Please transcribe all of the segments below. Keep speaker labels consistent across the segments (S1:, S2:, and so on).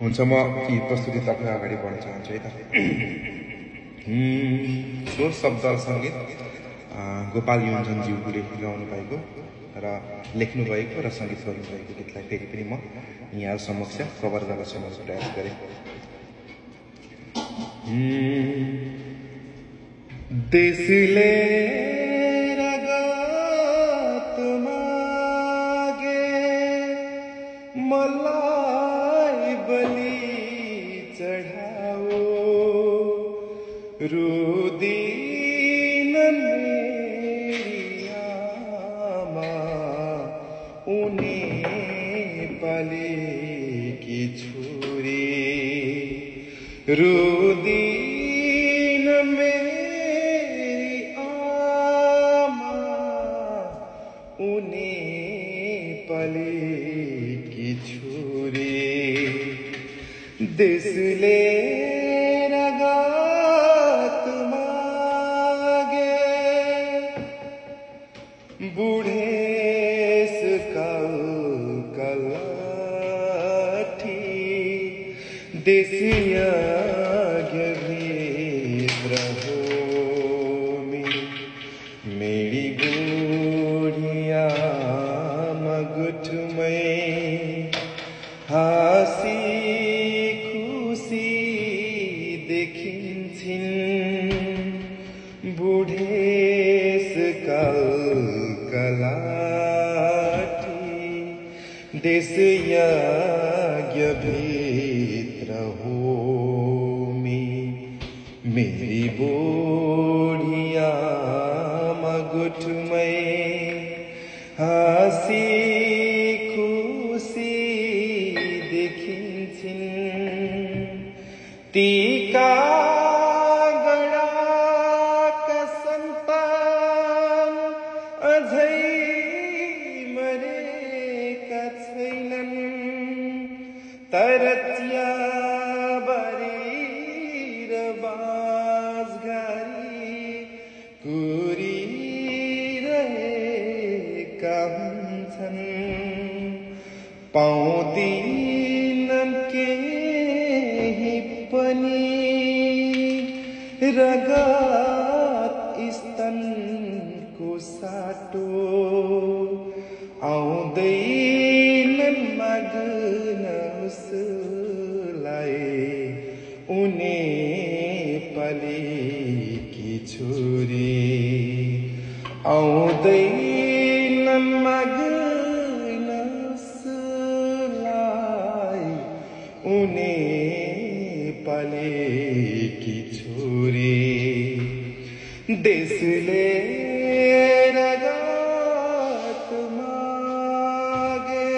S1: हुन्छ म ती प्रस्तुतितर्फ अगाडि बढ्न चाहन्छु है त। स्वर शब्द सङ्गीत गोपाल योन्जनज्यूले गाउनु भएको र लेख्नु भएको र सङ्गीत गर्नु भएको गीतलाई फेरि पनि म यहाँहरू समक्ष कभर गर्न सम्झाउने प्रयास गरेँ। देशले रगत मागे मलाई बलि चढाओ, रुदिन मेरी आमा उनी पालेकी छोरी, रुदिन मेरी आमा उनी पालेकी छोरी। देशले रगत मागे बुढेस कलकलाठी, देशीय भित्र हो मेरी बुढिया मगुठमै हाँसी खुसी देखिन्छन्, बुढेस कलकलाठी, देशीय भित्र हो मेरी बुढिया मगुठमै हाँसी खुसी देखिन्छन्, टीका गडाका सन्तान अझै मरेका छैनन्, तर चियाबारी र बाँसघारी कुरिरहेका हुन्छन्, पाउँदिनन् केही पनि रगत स्तनको साटो, आउँदैनन् माग्न उसलाई उनी पालेकी छोरी, आउँदैनन् माग्न उसलाई उनी पालेकी छोरी। देशले रगत मागे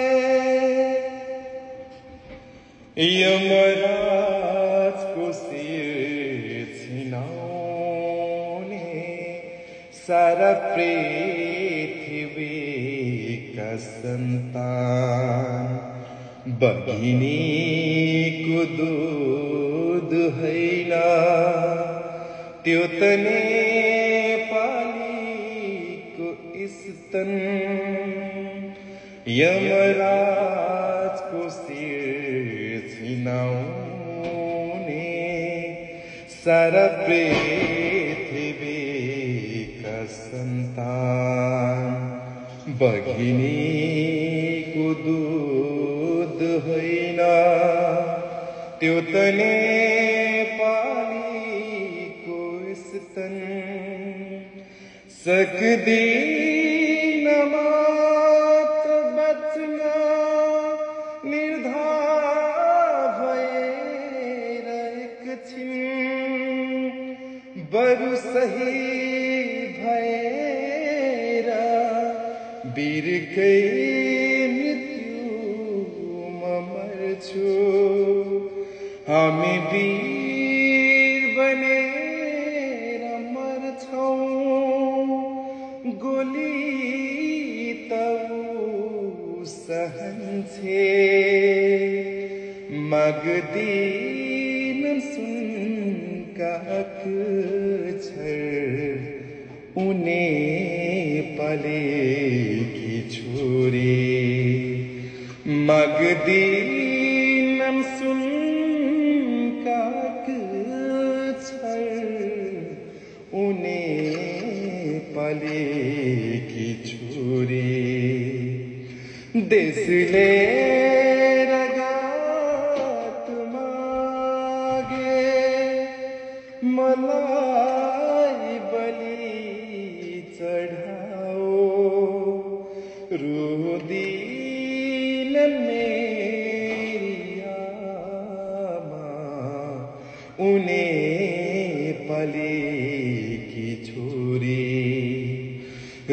S1: यमराजको शिर छिनाउने, सारा पृथ्वीका सन्तान, बघिनीको दूध होइन त्यो त नेपालीको स्तन, यमराजको शिर छिनाउने, सारा पृथ्वीका सन्तान, बघिनीको दूध होइन त्यो त नेपालीको स्तन, सक्दिन मात्र बच्न निर्धार भएर एकछिन, बरु शहीद भएर वीरकै मृत्युमा मर्छु, हामी वीर बनेर मर्छौं, गोली त सहन्छे, माग्दिनन् सुनका अक्षर उनी पालेकी छोरी, माग्दिनन् सुन काग उने पालेकी छोरी देशले रगत मागे मलाई बलि चढाओ रुदिन मेरी आमा उने पालेकी छोरी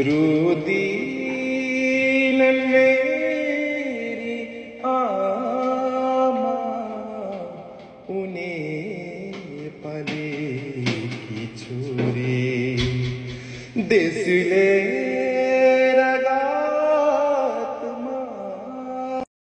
S1: रुदिन मेरी आमा उने पालेकी छोरी देशले